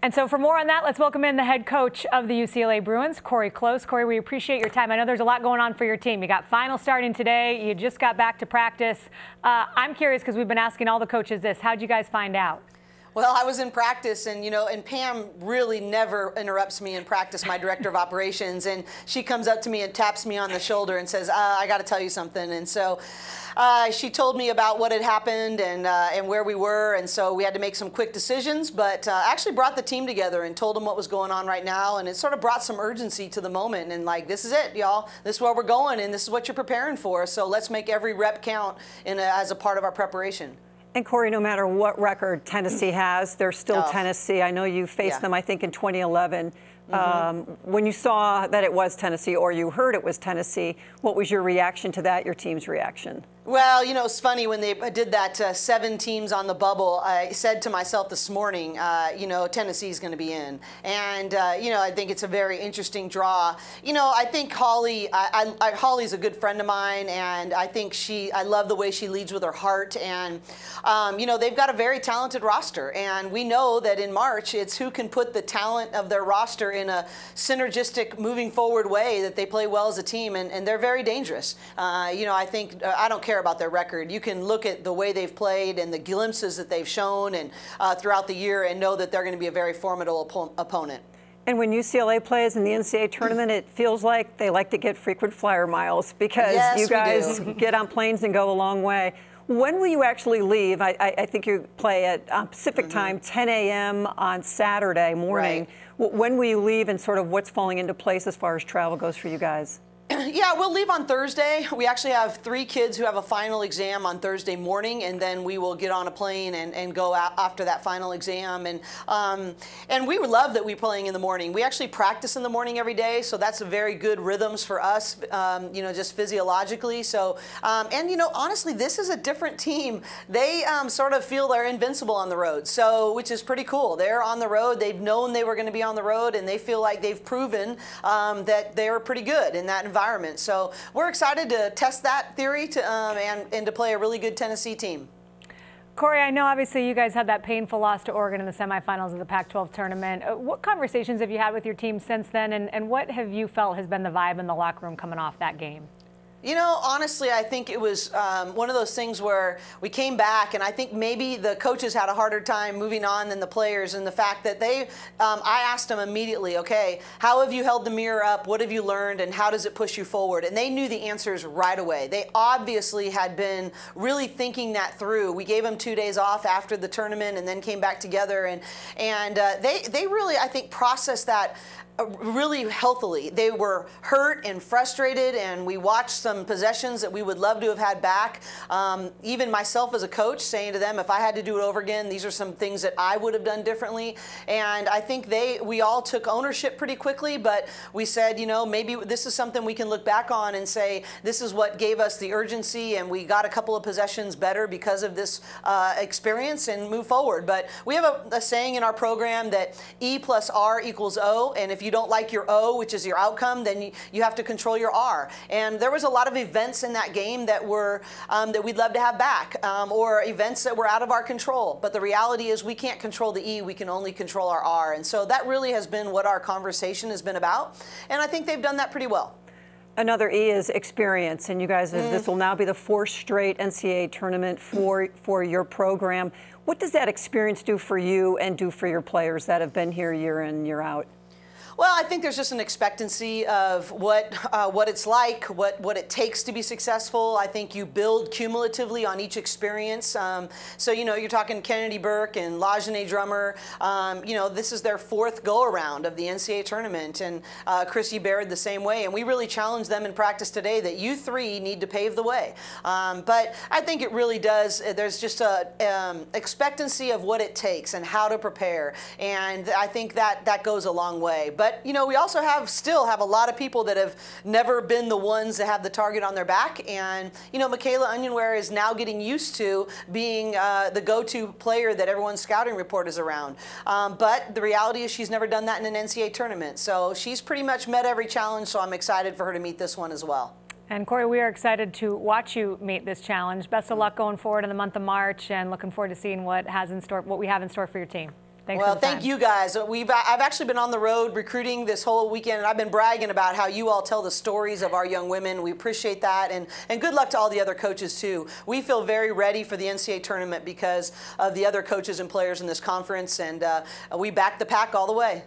And so for more on that, let's welcome in the head coach of the UCLA Bruins, Cori Close. Cori, we appreciate your time. I know there's a lot going on for your team. You got finals starting today. You just got back to practice. I'm curious because we've been asking all the coaches this. How'd you guys find out? Well, I was in practice, and and Pam really never interrupts me in practice, my director of operations, and she comes up to me and taps me on the shoulder and says, I got to tell you something. And so she told me about what had happened and where we were, and so we had to make some quick decisions, but actually brought the team together and told them what was going on right now, and it sort of brought some urgency to the moment, and like, this is it, y'all. This is where we're going, and this is what you're preparing for, so let's make every rep count as a part of our preparation. And Cori, no matter what record Tennessee has, they're still Tennessee. I know you faced them, I think, in 2011. When you saw that it was Tennessee, or you heard it was Tennessee, what was your reaction to that, your team's reaction? Well, it's funny, when they did that 7 teams on the bubble, I said to myself this morning, Tennessee's going to be in. And, I think it's a very interesting draw. I think Holly, Holly's a good friend of mine, and I think I love the way she leads with her heart. And, they've got a very talented roster. And we know that in March, it's who can put the talent of their roster in a synergistic, moving forward way that they play well as a team. And they're very dangerous. I think, I don't care about their record. You can look at the way they've played and the glimpses that they've shown and throughout the year and know that they're going to be a very formidable opponent. And when UCLA plays in the NCAA tournament, it feels like they like to get frequent flyer miles because you guys get on planes and go a long way. When will you actually leave? I think you play at Pacific time, 10 a.m. on Saturday morning. Right. When will you leave, and sort of what's falling into place as far as travel goes for you guys? Yeah, we'll leave on Thursday. We actually have 3 kids who have a final exam on Thursday morning, and then we will get on a plane and go out after that final exam. And we would love that we're playing in the morning. We actually practice in the morning every day, so that's a very good rhythms for us, just physiologically. So, honestly, this is a different team. They sort of feel they're invincible on the road, so which is pretty cool. They're on the road. They've known they were going to be on the road, and they feel like they've proven that they're pretty good in that environment. So we're excited to test that theory and to play a really good Tennessee team. Cori, I know obviously you guys had that painful loss to Oregon in the semifinals of the Pac-12 tournament. What conversations have you had with your team since then, and what have you felt has been the vibe in the locker room coming off that game? Honestly, I think it was one of those things where we came back, and I think maybe the coaches had a harder time moving on than the players, and the fact that I asked them immediately, okay, how have you held the mirror up? What have you learned, and how does it push you forward? And they knew the answers right away. They obviously had been really thinking that through. We gave them 2 days off after the tournament and then came back together, and they really, I think, processed that really healthily. They were hurt and frustrated, and we watched some possessions that we would love to have had back. Even myself as a coach saying to them, if I had to do it over again, these are some things that I would have done differently. And I think we all took ownership pretty quickly, but we said, maybe this is something we can look back on and say, this is what gave us the urgency, and we got a couple of possessions better because of this experience, and move forward. But we have a saying in our program that E plus R equals O, and if you don't like your O, which is your outcome, then you have to control your R. And there was a lot of events in that game that were that we'd love to have back, or events that were out of our control. But the reality is we can't control the E, we can only control our R. And so that really has been what our conversation has been about. And I think they've done that pretty well. Another E is experience, and you guys, this will now be the 4th straight NCAA tournament for your program. What does that experience do for you and do for your players that have been here year in, year out? Well, I think there's just an expectancy of what it's like, what it takes to be successful. I think you build cumulatively on each experience. So, you're talking Kennedy Burke and Lajane Drummer. This is their 4th go-around of the NCAA tournament, and Chrissy Baird the same way. And we really challenged them in practice today that you 3 need to pave the way. But I think it really does. There's just a expectancy of what it takes and how to prepare. And I think that goes a long way. But we also still have a lot of people that have never been the ones that have the target on their back. And, Michaela Onyenwere is now getting used to being the go-to player that everyone's scouting report is around. But the reality is she's never done that in an NCAA tournament. So she's pretty much met every challenge, so I'm excited for her to meet this one as well. And Cori, we are excited to watch you meet this challenge. Best of luck going forward in the month of March, and looking forward to seeing what we have in store for your team. Thanks well, for the time. thank you guys. I've actually been on the road recruiting this whole weekend, and I've been bragging about how you all tell the stories of our young women. We appreciate that, and good luck to all the other coaches too. We feel very ready for the NCAA tournament because of the other coaches and players in this conference, and we back the pack all the way.